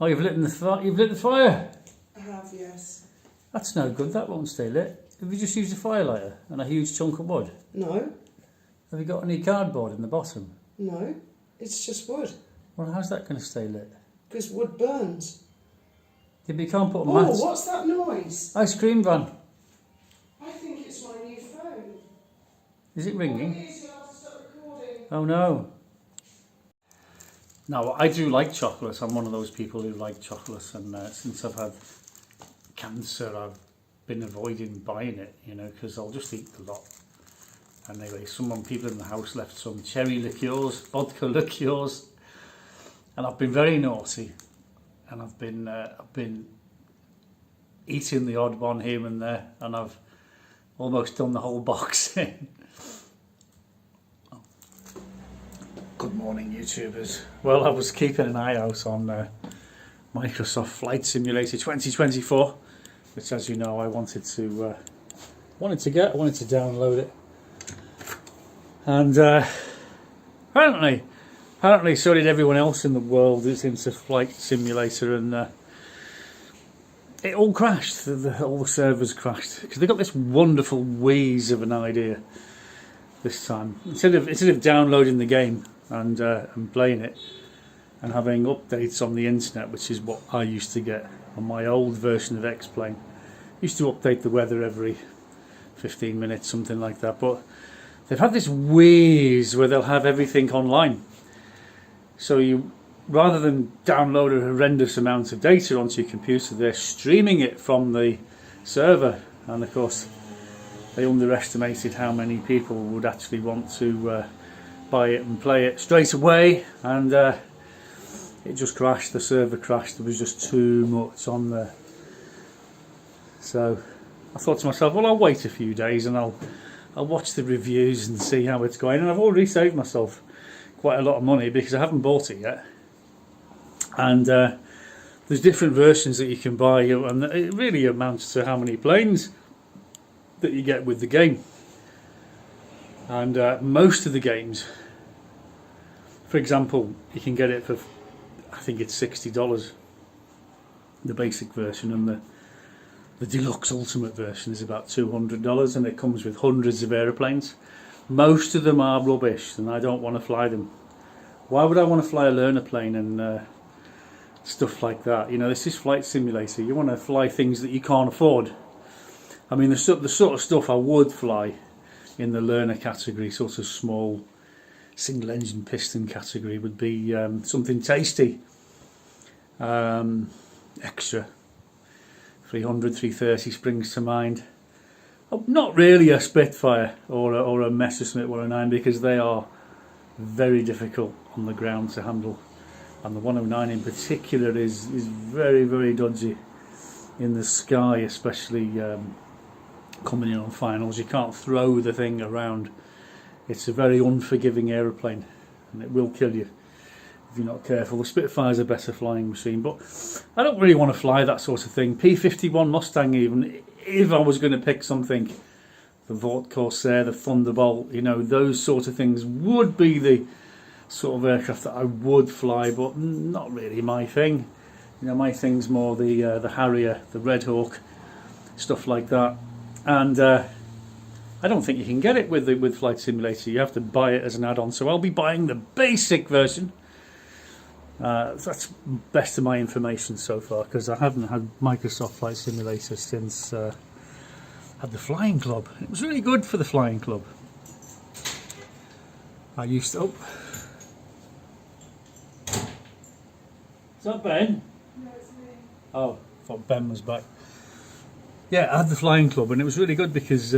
Oh, you've lit the fire. You've lit the fire. I have, yes. That's no good. That won't stay lit. Have you just used a firelighter and a huge chunk of wood? No. Have you got any cardboard in the bottom? No. It's just wood. Well, how's that going to stay lit? Because wood burns. Yeah, but you can't put a Oh, mat. what's that noise? Ice cream van. I think it's my new phone. Is it ringing? Oh, it is. You'll have to stop recording. Oh no. Now, I do like chocolates. I'm one of those people who like chocolates, and since I've had cancer, I've been avoiding buying it, you know, because I'll just eat a lot. Anyway, people in the house left some cherry liqueurs, vodka liqueurs, and I've been very naughty, and I've been eating the odd one here and there, and I've almost done the whole box in. Good morning, YouTubers. Well, I was keeping an eye out on Microsoft Flight Simulator 2024, which, as you know, I wanted to download it, and apparently, so did everyone else in the world that's into Flight Simulator, and it all crashed. All the servers crashed because they got this wonderful wheeze of an idea this time. Instead of downloading the game and playing it and having updates on the internet, which is what I used to get on my old version of X-Plane. Used to update the weather every 15 minutes, something like that, but they've had this wheeze where they'll have everything online. So you, rather than download a horrendous amount of data onto your computer, they're streaming it from the server, and of course they underestimated how many people would actually want to buy it and play it straight away, and it just crashed. The server crashed. There was just too much on there. So I thought to myself, well, I'll wait a few days and I'll watch the reviews and see how it's going. And I've already saved myself quite a lot of money because I haven't bought it yet. And there's different versions that you can buy, and it really amounts to how many planes that you get with the game. And most of the games, for example, you can get it for, I think it's $60, the basic version, and the deluxe ultimate version is about $200, and it comes with hundreds of aeroplanes. Most of them are rubbish, and I don't want to fly them. Why would I want to fly a learner plane and stuff like that? You know, this is Flight Simulator. You want to fly things that you can't afford. I mean, the sort of stuff I would fly in the learner category, sort of small single engine piston category, would be something tasty, extra. 300, 330 springs to mind. Oh, not really a Spitfire or a Messerschmitt 109, because they are very difficult on the ground to handle, and the 109 in particular is very, very dodgy in the sky, especially coming in on finals. You can't throw the thing around. It's a very unforgiving aeroplane, and it will kill you if you're not careful. The Spitfire's a better flying machine, but I don't really want to fly that sort of thing. P-51 Mustang, even if I was going to pick something, the Vought Corsair, the Thunderbolt, you know, those sort of things would be the sort of aircraft that I would fly, but not really my thing. You know, my thing's more the Harrier, the Red Hawk, stuff like that. And I don't think you can get it with Flight Simulator. You have to buy it as an add-on. So I'll be buying the basic version. That's best of my information so far, because I haven't had Microsoft Flight Simulator since I had the Flying Club. It was really good for the Flying Club. I used to... Oh. Is that Ben? No, it's me. Oh, I thought Ben was back. Yeah, I had the Flying Club, and it was really good because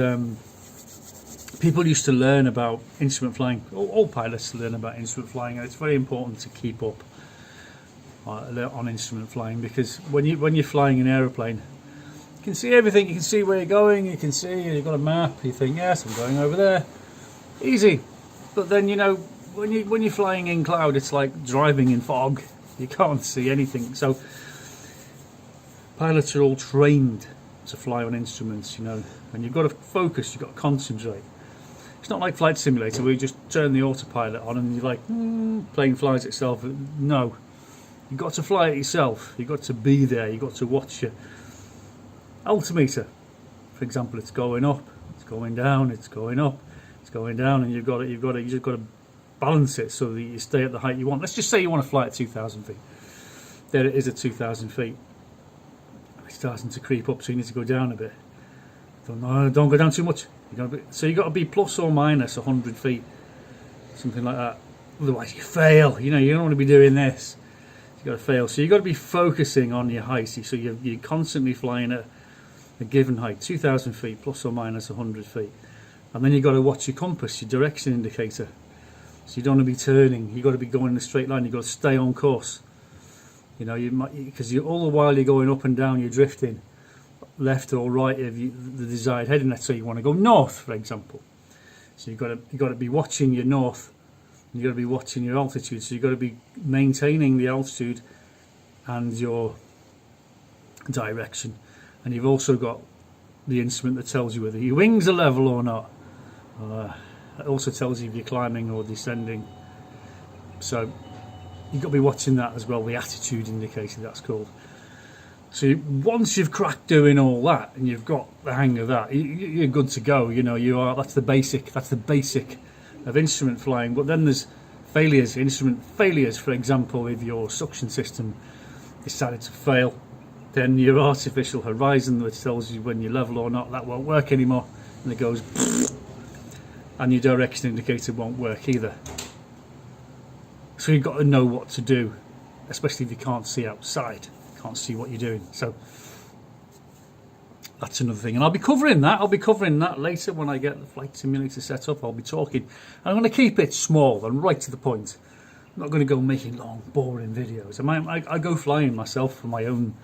people used to learn about instrument flying. All pilots learn about instrument flying, and it's very important to keep up on instrument flying, because when you're flying an aeroplane, you can see everything. You can see where you're going. You can see you've got a map. You think, yes, I'm going over there, easy. But then, you know, when you're flying in cloud, it's like driving in fog. You can't see anything. So pilots are all trained to fly on instruments, you know, and you've got to focus. You've got to concentrate. It's not like Flight Simulator where you just turn the autopilot on and you're like, plane flies itself. No. You've got to fly it yourself. You've got to be there. You've got to watch your altimeter. For example, it's going up, it's going down, it's going up, it's going down, and you just got to balance it so that you stay at the height you want. Let's just say you want to fly at 2,000 feet. There it is at 2,000 feet. It's starting to creep up, so you need to go down a bit. Don't go down too much. So you've got to be plus or minus 100 feet, something like that. Otherwise, you fail. You don't want to be doing this. You've got to fail. So you've got to be focusing on your height. So you're constantly flying at a given height, 2,000 feet, plus or minus 100 feet. And then you've got to watch your compass, your direction indicator. So you don't want to be turning. You've got to be going in a straight line. You've got to stay on course. Because all the while you're going up and down, you're drifting left or right of the desired heading. Let's say you want to go north, for example. So you've got to be watching your north. You've got to be watching your altitude. So you've got to be maintaining the altitude and your direction. And you've also got the instrument that tells you whether your wings are level or not. It also tells you if you're climbing or descending. So you've got to be watching that as well, the attitude indicator, that's called. So once you've cracked doing all that and you've got the hang of that, you're good to go. That's the basic of instrument flying. But then there's failures, instrument failures. For example, if your suction system decided to fail, then your artificial horizon, which tells you when you're level or not, that won't work anymore, and it goes and your direction indicator won't work either. So you've got to know what to do, especially if you can't see outside, can't see what you're doing. So that's another thing, and I'll be covering that later when I get the flight simulator set up. I'll be talking. I'm going to keep it small and right to the point. I'm not going to go making long, boring videos. I go flying myself for my own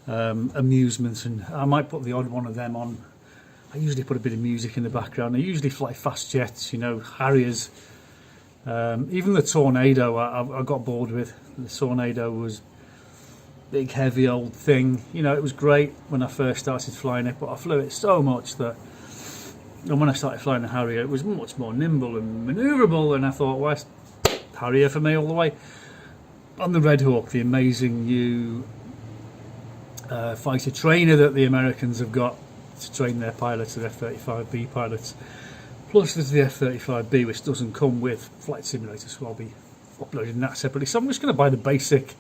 amusement, and I might put the odd one of them on. I usually put a bit of music in the background. I usually fly fast jets, Harriers. Even the Tornado I got bored with. The Tornado was a big heavy old thing. It was great when I first started flying it, but I flew it so much that, and when I started flying the Harrier, it was much more nimble and manoeuvrable, and I thought, well, it's Harrier for me all the way. On the Red Hawk, the amazing new fighter trainer that the Americans have got to train their pilots, the F-35B pilots. Plus there's the F-35B, which doesn't come with flight simulator, so I'll be uploading that separately. So I'm just going to buy the basic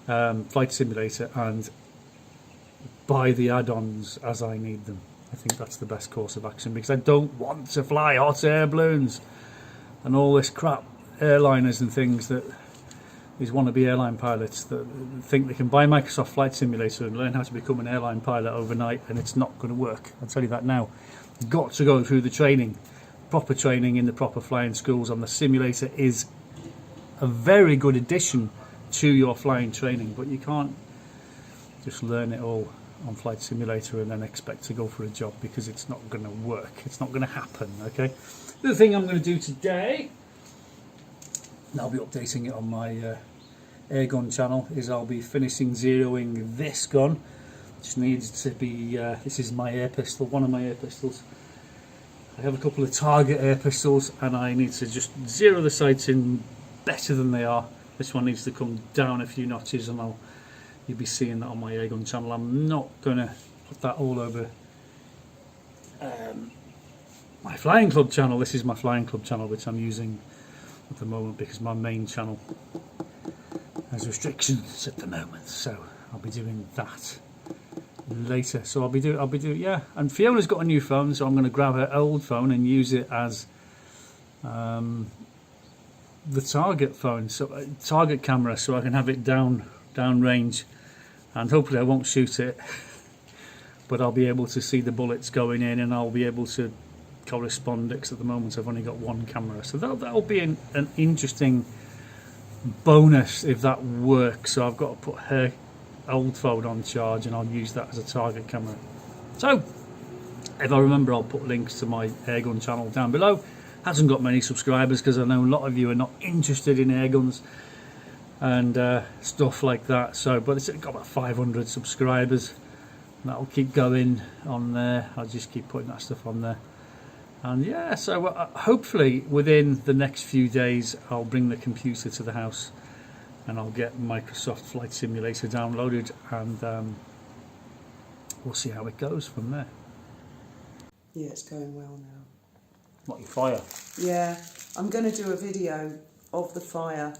flight simulator and buy the add-ons as I need them. I think that's the best course of action, because I don't want to fly hot air balloons and all this crap. Airliners and things that these wannabe airline pilots that think they can buy Microsoft Flight Simulator and learn how to become an airline pilot overnight, and it's not going to work. I'll tell you that now. You've got to go through the training, proper training in the proper flying schools, and the simulator is a very good addition to your flying training, but you can't just learn it all on Flight Simulator and then expect to go for a job, because it's not going to work. It's not going to happen, okay? The other thing I'm going to do today, and I'll be updating it on my air gun channel, is I'll be finishing zeroing this gun, which needs to be, this is my air pistol, one of my air pistols. I have a couple of target air pistols, and I need to just zero the sights in better than they are. This one needs to come down a few notches, and you'll be seeing that on my air gun channel. I'm not going to put that all over my flying club channel. This is my flying club channel, which I'm using at the moment because my main channel has restrictions at the moment, so I'll be doing that later. So I'll be doing yeah. And Fiona's got a new phone, so I'm going to grab her old phone and use it as the target phone, so target camera, so I can have it down range, and hopefully I won't shoot it, but I'll be able to see the bullets going in, and I'll be able to correspond, because at the moment I've only got one camera. So that'll be an interesting bonus if that works. So I've got to put her old phone on charge, and I'll use that as a target camera. So if I remember, I'll put links to my airgun channel down below. Hasn't got many subscribers, because I know a lot of you are not interested in airguns and stuff like that. So, but it's got about 500 subscribers. That'll keep going on there. I'll just keep putting that stuff on there. And yeah, so hopefully within the next few days I'll bring the computer to the house, and I'll get Microsoft Flight Simulator downloaded, and we'll see how it goes from there. Yeah, it's going well now. What, your fire? Yeah, I'm going to do a video of the fire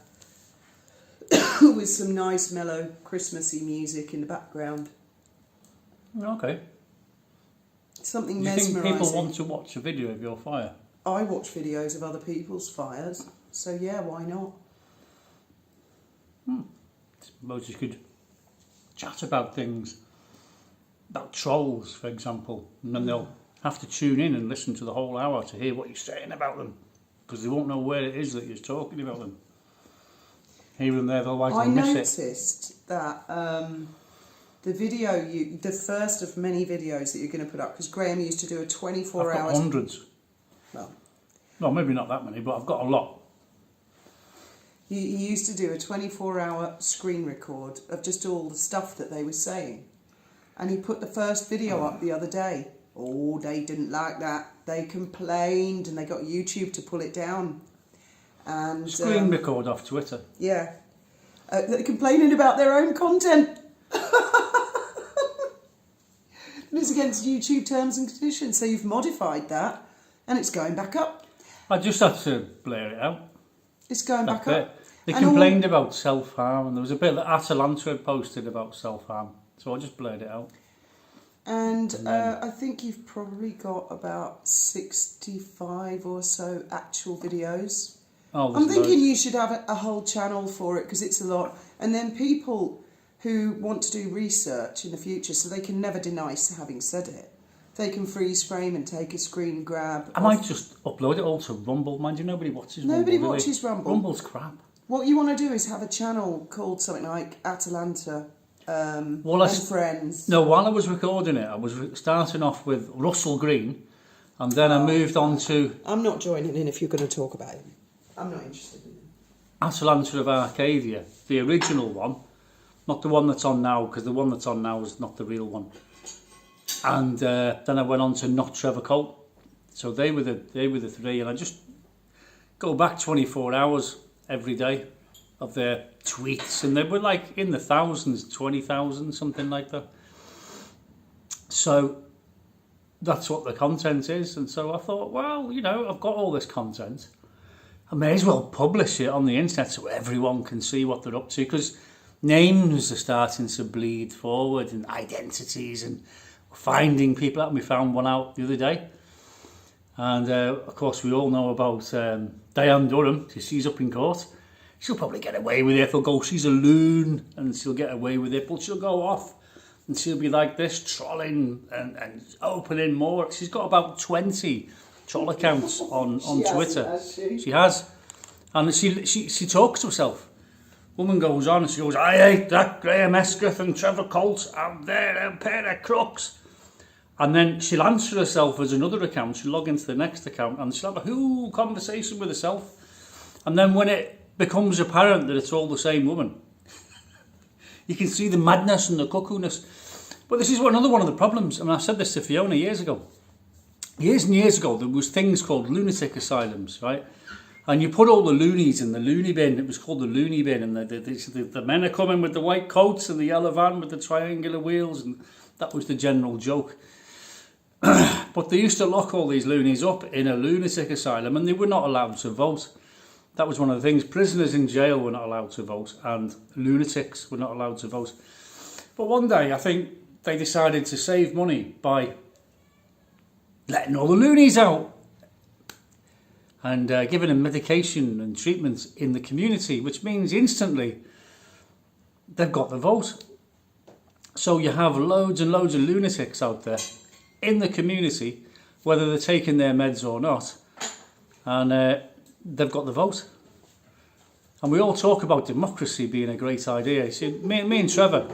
with some nice mellow Christmassy music in the background. Okay. Something Do you think mesmerising. people want to watch a video of your fire? I watch videos of other people's fires, so yeah, why not? Suppose you could chat about things, about trolls, for example, and then they'll have to tune in and listen to the whole hour to hear what you're saying about them, because they won't know where it is that you're talking about them. Here and there, they'll I miss it. noticed that the video, the first of many videos that you're going to put up, because Graham used to do a 24 I've got hours. hundreds. Well, No, maybe not that many, but I've got a lot. he used to do a 24-hour screen record of just all the stuff that they were saying. And he put the first video up the other day. Oh, they didn't like that. They complained and they got YouTube to pull it down. And Screen record off Twitter. yeah. They're complaining about their own content. It's against YouTube terms and conditions. So you've modified that and it's going back up. I just had to blare it out. It's going back That's it. up. They And complained about self-harm, and there was a bit that Atalanta had posted about self-harm, so I just blared it out. And I think you've probably got about 65 or so actual videos. Oh, I'm there's thinking loads. you should have a whole channel for it because it's a lot. And then people who want to do research in the future, so they can never deny having said it, they can freeze frame and take a screen grab. I might just upload it all to Rumble. Mind you, nobody watches Rumble. Nobody do they? watches Rumble. Rumble's crap. What you want to do is have a channel called something like Atalanta and Friends. No, while I was recording it, I was starting off with Russell Green, and then I moved on to I'm not joining in if you're going to talk about him. I'm not interested in him. Atalanta of Arcadia, the original one, not the one that's on now, because the one that's on now is not the real one. And then I went on to Not Trevor Coult. So they were the three, and I just go back 24 hours every day of their tweets, and they were like in the thousands, 20,000, something like that. So that's what the content is, and so I thought, well, you know, I've got all this content, I may as well publish it on the internet so everyone can see what they're up to, because names are starting to bleed forward, and identities, and finding people out. And we found one out the other day, and of course we all know about Diane Durham. She's up in court. She'll probably get away with it. They'll go, she's a loon, and she'll get away with it, but she'll go off and she'll be like this, trolling and opening more. She's got about 20 troll accounts on Twitter. Has she? She has. And she talks to herself. Woman goes on and she goes, I hate that Graham Esgrith and Trevor Coult. They're a pair of crooks. And then she'll answer herself as another account. She'll log into the next account and she'll have a whole conversation with herself. And then when it becomes apparent that it's all the same woman, you can see the madness and the cuckoo-ness. But this is another one of the problems. I mean, I said this to Fiona years ago. Years and years ago, there was things called lunatic asylums, right? And you put all the loonies in the loony bin. It was called the loony bin. And the men are coming with the white coats and the yellow van with the triangular wheels. And that was the general joke. But they used to lock all these loonies up in a lunatic asylum, and they were not allowed to vote. That was one of the things. Prisoners in jail were not allowed to vote, and lunatics were not allowed to vote. But one day, I think they decided to save money by letting all the loonies out and giving them medication and treatment in the community, which means instantly they've got the vote. So you have loads and loads of lunatics out there in the community, whether they're taking their meds or not, and they've got the vote. And we all talk about democracy being a great idea. You see, me and Trevor,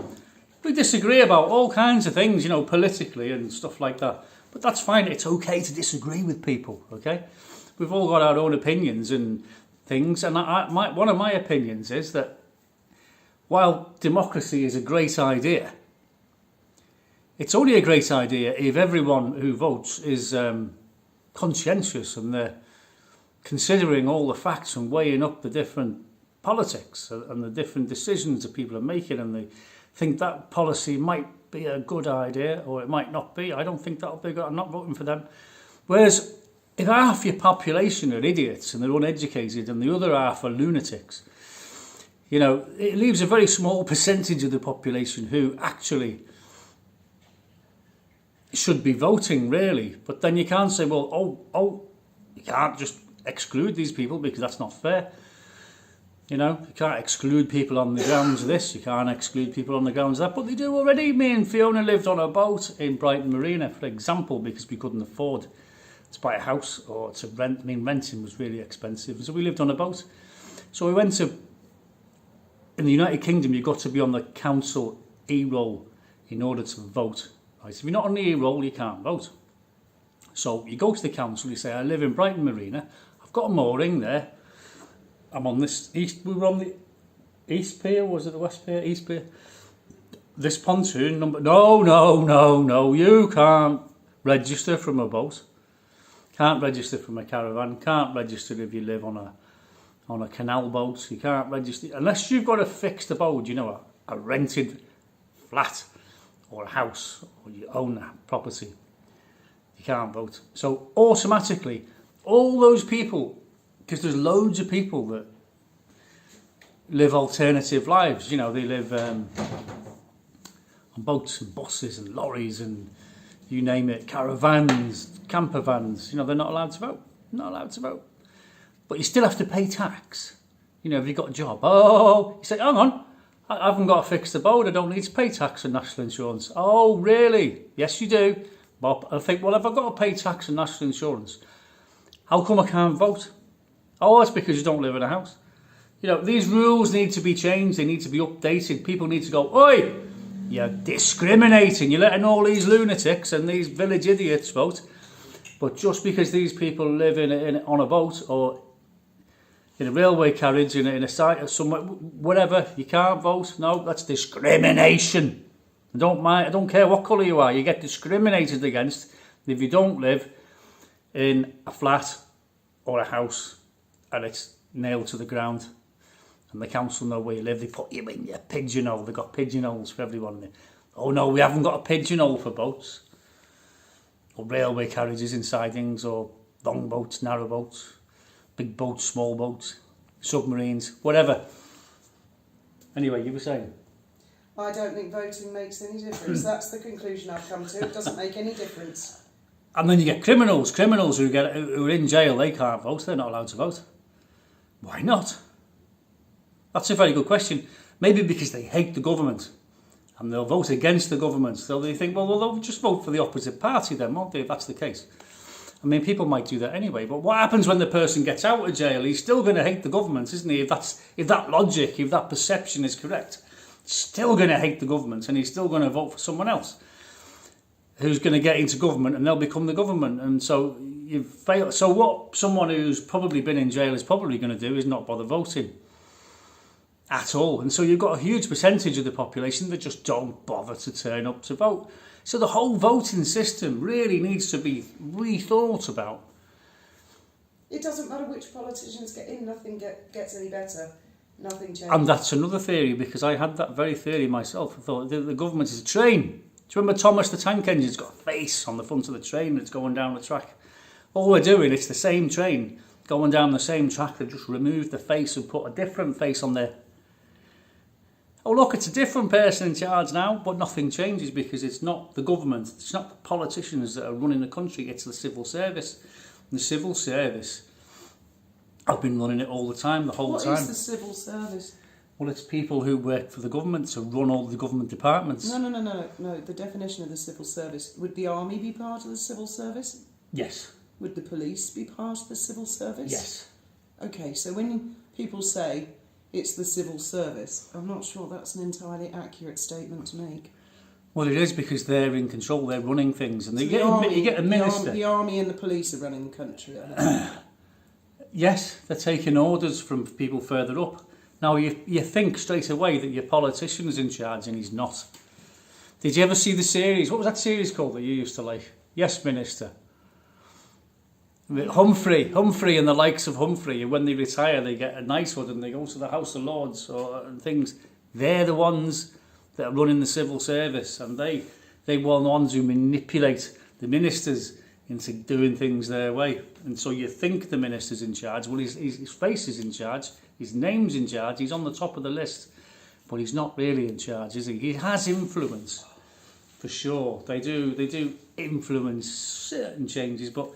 we disagree about all kinds of things, you know, politically and stuff like that. But that's fine. It's okay to disagree with people, okay? We've all got our own opinions and things. And one of my opinions is that while democracy is a great idea, it's only a great idea if everyone who votes is conscientious and they're considering all the facts and weighing up the different politics and the different decisions that people are making, and they think that policy might be a good idea or it might not be. I don't think that'll be good. I'm not voting for them. Whereas if half your population are idiots and they're uneducated and the other half are lunatics, you know, it leaves a very small percentage of the population who actually should be voting, really. But then you can't say, well, you can't just exclude these people because that's not fair. You know, you can't exclude people on the grounds of this, you can't exclude people on the grounds of that, but they do already. Me and Fiona lived on a boat in Brighton Marina, for example, because we couldn't afford to buy a house or to rent. I mean, renting was really expensive, so we lived on a boat. So we went to, in the United Kingdom, you've got to be on the council e-roll in order to vote. Right? So if you're not on the e-roll, you can't vote. So you go to the council, you say, I live in Brighton Marina, I've got a mooring there, I'm on this we were on the East Pier, was it the West Pier? East Pier. This pontoon number, no, you can't register from a boat, can't register from a caravan, can't register if you live on a canal boat, you can't register, unless you've got a fixed abode, you know, a rented flat or a house or you own a property, you can't vote. So automatically, all those people, because there's loads of people that live alternative lives, you know, they live on boats and buses and lorries and you name it, caravans, camper vans, you know, they're not allowed to vote, but you still have to pay tax, you know, if you've got a job. Oh, you say, hang on, I haven't got a fixed abode, I don't need to pay tax and national insurance. Oh, really? Yes, you do. But I think, well, if I've got to pay tax and national insurance, how come I can't vote? Oh, that's because you don't live in a house. You know, these rules need to be changed. They need to be updated. People need to go, oi, you're discriminating. You're letting all these lunatics and these village idiots vote. But just because these people live on a boat or in a railway carriage, in a site or somewhere, whatever, you can't vote. No, that's discrimination. I don't care what colour you are. You get discriminated against if you don't live in a flat or a house and it's nailed to the ground and the council know where you live. They put you in your pigeonhole. They've got pigeonholes for everyone. Oh no, we haven't got a pigeonhole for boats or railway carriages in sidings or long boats, narrow boats, big boats, small boats, submarines, whatever. Anyway, you were saying? I don't think voting makes any difference. That's the conclusion I've come to. It doesn't make any difference. And then you get criminals who are in jail, they can't vote, they're not allowed to vote. Why not? That's a very good question. Maybe because they hate the government and they'll vote against the government. So they think, well, they'll just vote for the opposite party then, won't they, if that's the case? I mean, people might do that anyway, but what happens when the person gets out of jail? He's still going to hate the government, isn't he? If that logic, if that perception is correct, he's still going to hate the government and he's still going to vote for someone else who's going to get into government and they'll become the government. And so you've failed. So what someone who's probably been in jail is probably going to do is not bother voting at all. And so you've got a huge percentage of the population that just don't bother to turn up to vote. So the whole voting system really needs to be rethought about. It doesn't matter which politicians get in, nothing gets any better. Nothing changes. And that's another theory, because I had that very theory myself. I thought the government is a train. Do you remember Thomas the Tank Engine's got a face on the front of the train that's going down the track? All we're doing, it's the same train going down the same track. They just removed the face and put a different face on there. Oh look, it's a different person in charge now, but nothing changes because it's not the government, it's not the politicians that are running the country, it's the civil service. And the civil service, I've been running it all the time, the whole time. What is the civil service? Well, it's people who work for the government to run all the government departments. No. The definition of the civil service. Would the army be part of the civil service? Yes. Would the police be part of the civil service? Yes. Okay, so when people say it's the civil service, I'm not sure that's an entirely accurate statement to make. Well, it is, because they're in control, they're running things, and you get a minister. The army and the police are running the country. Yes, they're taking orders from people further up. Now, you think straight away that your politician is in charge, and he's not. Did you ever see the series? What was that series called that you used to like? Yes, Minister. Humphrey and the likes of Humphrey, when they retire, they get a knighthood and they go to the House of Lords and things. They're the ones that are running the civil service, and they were the ones who manipulate the ministers into doing things their way. And so you think the minister's in charge. Well, his face is in charge, his name's in charge, he's on the top of the list, but he's not really in charge, is he? He has influence, for sure. They do influence certain changes, but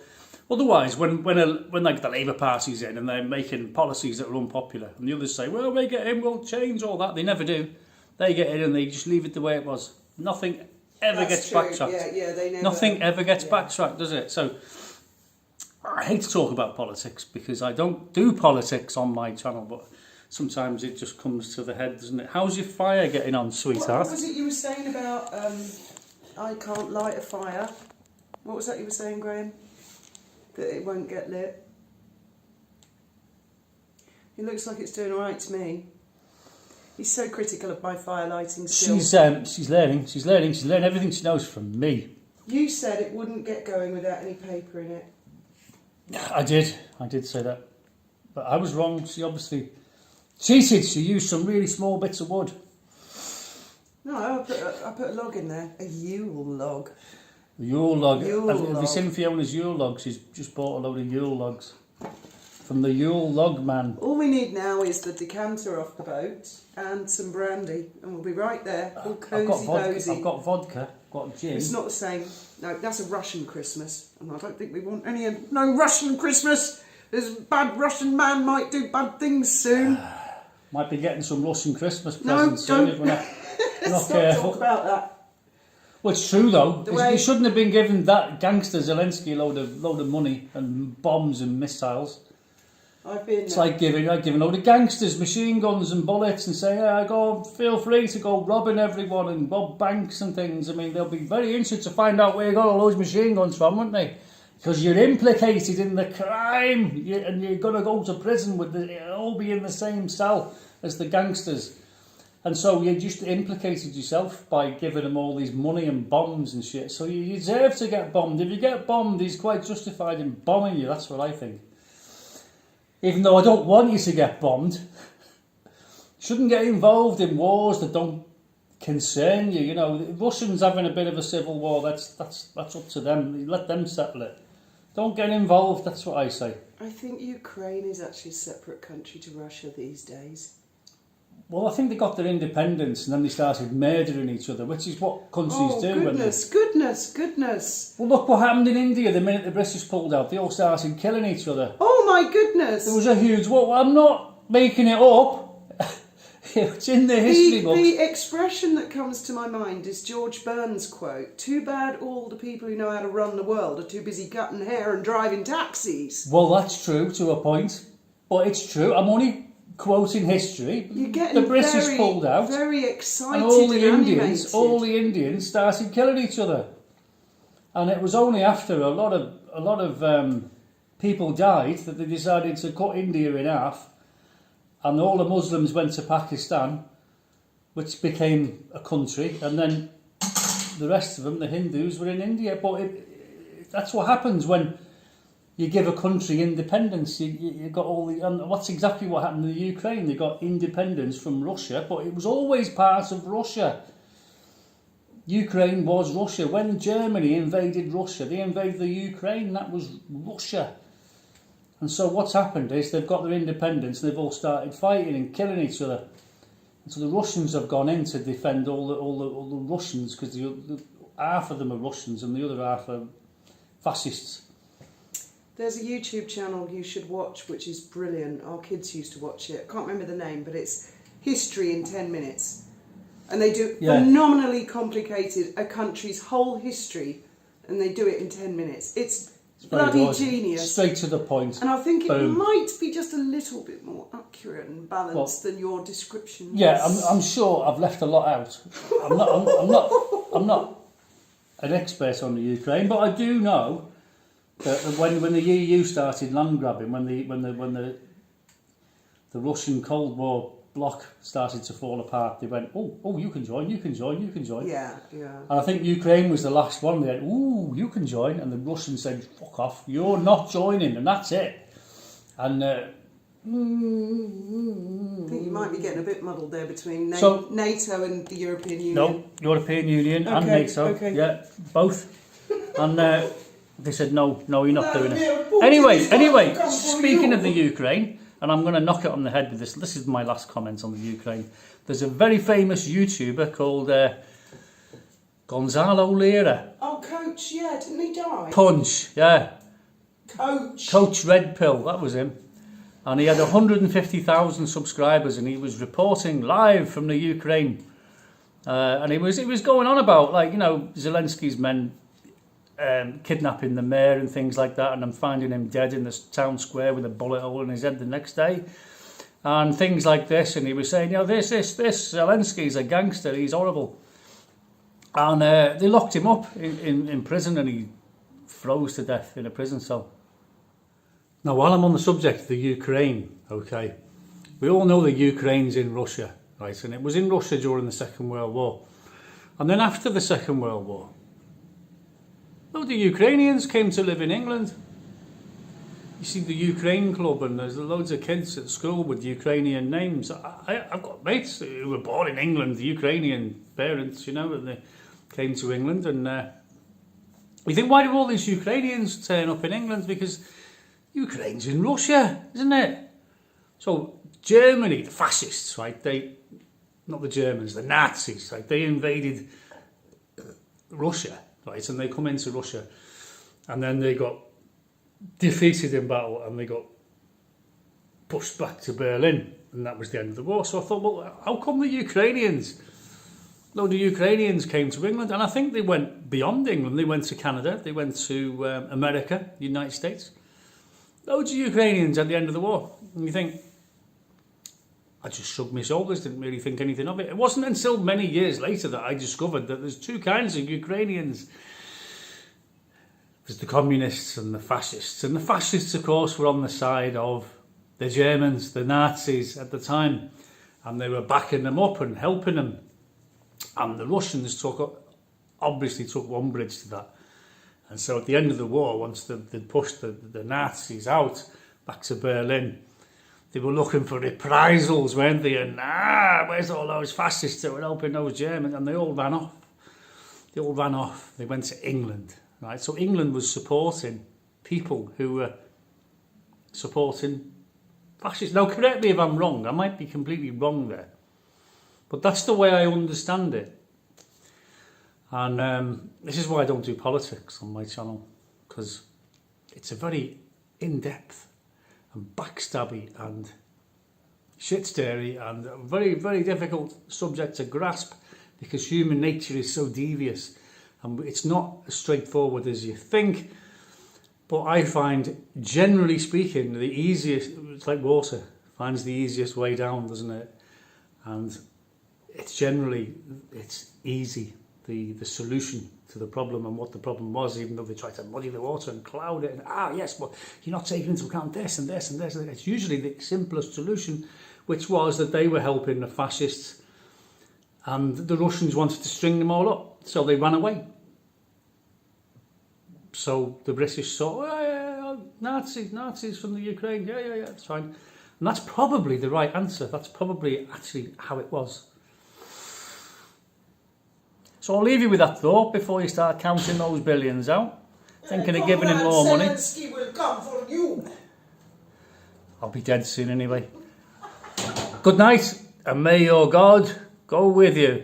otherwise, when like the Labour Party's in and they're making policies that are unpopular, and the others say, well, we get in, we'll change all that. They never do. They get in and they just leave it the way it was. Nothing ever gets backtracked. Yeah, they never. Nothing ever gets backtracked, does it? So I hate to talk about politics because I don't do politics on my channel, but sometimes it just comes to the head, doesn't it? How's your fire getting on, sweetheart? What was it you were saying about I can't light a fire? What was that you were saying, Graham? That it won't get lit? It looks like it's doing all right to me. He's so critical of my fire lighting skills. She's learning everything she knows from me. You said it wouldn't get going without any paper in it. I did say that, but I was wrong. She obviously cheated. She used some really small bits of wood. No, I put a log in there, a Yule log. Yule log. Have you seen Fiona's Yule log? She's just bought a load of Yule logs from the Yule log man. All we need now is the decanter off the boat and some brandy, and we'll be right there, all cosy. I've got vodka, got gin. It's not the same. No, that's a Russian Christmas, and I don't think we want any. No Russian Christmas. This bad Russian man might do bad things soon. Might be getting some Russian Christmas presents soon if we're not Let's not careful. talk about that. Well, it's true though. He shouldn't have been giving that gangster Zelensky a load of money and bombs and missiles. It's like giving all the gangsters machine guns and bullets and saying, go, feel free to go robbing everyone and rob banks and things. I mean, they'll be very interested to find out where you got all those machine guns from, won't they? Because you're implicated in the crime and you're going to go to prison with it'll all be in the same cell as the gangsters. And so you just implicated yourself by giving them all these money and bombs and shit. So you deserve to get bombed. If you get bombed, he's quite justified in bombing you. That's what I think. Even though I don't want you to get bombed. Shouldn't get involved in wars that don't concern you. You know, the Russians having a bit of a civil war, that's up to them. Let them settle it. Don't get involved, that's what I say. I think Ukraine is actually a separate country to Russia these days. Well, I think they got their independence and then they started murdering each other, which is what countries do. Goodness. Well, look what happened in India the minute the British pulled out. They all started killing each other. Oh, my goodness. There was a huge... Well, I'm not making it up. It's in the history books. The expression that comes to my mind is George Burns' quote, "Too bad all the people who know how to run the world are too busy cutting hair and driving taxis." Well, that's true to a point. But it's true. I'm only quoting history. You're getting the British pulled out. Very excited and all the Indians started killing each other. And it was only after a lot of people died that they decided to cut India in half. And all the Muslims went to Pakistan, which became a country, and then the rest of them, the Hindus, were in India. But that's what happens when you give a country independence. You got all the... And that's exactly what happened in the Ukraine. They got independence from Russia, but it was always part of Russia. Ukraine was Russia. When Germany invaded Russia, they invaded the Ukraine. That was Russia. And so what's happened is they've got their independence and they've all started fighting and killing each other. And so the Russians have gone in to defend all the Russians, because half of them are Russians and the other half are fascists. There's a YouTube channel you should watch which is brilliant. Our kids used to watch it. I can't remember the name, but it's History in 10 Minutes. And they do phenomenally complicated a country's whole history, and they do it in 10 minutes. It's bloody genius. Straight to the point. And I think it might be just a little bit more accurate and balanced than your description. Yeah, I'm sure I've left a lot out. I'm not an expert on the Ukraine, but I do know that when the EU started land grabbing, when the Russian Cold War block started to fall apart, they went, oh, you can join. Yeah. And I think Ukraine was the last one. They went, ooh, you can join. And the Russians said, fuck off, you're not joining. And that's it. And I think you might be getting a bit muddled there between NATO and the European Union. No, European Union and NATO. Okay. Yeah, both. And they said, no, you're not doing it. Anyway, speaking of the Ukraine, and I'm going to knock it on the head with this. This is my last comment on the Ukraine. There's a very famous YouTuber called Gonzalo Lira. Oh, Coach, yeah, didn't he die? Punch, yeah. Coach Red Pill, that was him. And he had 150,000 subscribers, and he was reporting live from the Ukraine. And he was going on about, like, Zelensky's men kidnapping the mayor and things like that, and I'm finding him dead in the town square with a bullet hole in his head the next day, and things like this. And he was saying, this Zelensky's a gangster, he's horrible. And they locked him up in prison, and he froze to death in a prison cell. Now, while I'm on the subject of the Ukraine, okay, we all know that Ukraine's in Russia, right? And it was in Russia during the Second World War. And then after the Second World War, the Ukrainians came to live in England. You see the Ukraine Club, and there's loads of kids at school with Ukrainian names. I've got mates who were born in England, the Ukrainian parents, and they came to England. And we think, why do all these Ukrainians turn up in England? Because Ukraine's in Russia, isn't it? So Germany, the fascists, right? Not the Germans, the Nazis, right? They invaded Russia. Right, and they come into Russia, and then they got defeated in battle, and they got pushed back to Berlin, and that was the end of the war. So I thought, well, how come the Ukrainians came to England? And I think they went beyond England. They went to Canada, they went to America, the United States. Loads of Ukrainians at the end of the war. And you think, I just shrugged my shoulders, didn't really think anything of it. It wasn't until many years later that I discovered that there's two kinds of Ukrainians. There's the communists and the fascists. And the fascists, of course, were on the side of the Germans, the Nazis at the time. And they were backing them up and helping them. And the Russians obviously took umbrage to that. And so at the end of the war, once they'd pushed the Nazis out back to Berlin, they were looking for reprisals, weren't they? And where's all those fascists that were helping those Germans? And they all ran off. They went to England, right? So England was supporting people who were supporting fascists. Now, correct me if I'm wrong. I might be completely wrong there. But that's the way I understand it. And this is why I don't do politics on my channel, because it's a very in-depth and backstabby and shit-stirry and a very, very difficult subject to grasp, because human nature is so devious and it's not as straightforward as you think. But I find, generally speaking, the easiest, it's like water, finds the easiest way down, doesn't it? And it's easy, the solution to the problem and what the problem was, even though they try to muddy the water and cloud it. And yes, but you're not taking into account this and this and this. It's usually the simplest solution, which was that they were helping the fascists and the Russians wanted to string them all up. So they ran away. So the British saw, Nazis from the Ukraine, yeah, it's fine. And that's probably the right answer. That's probably actually how it was. So I'll leave you with that thought before you start counting those billions out, thinking of giving him more money. Zelensky will come for you. I'll be dead soon anyway. Good night, and may your God go with you.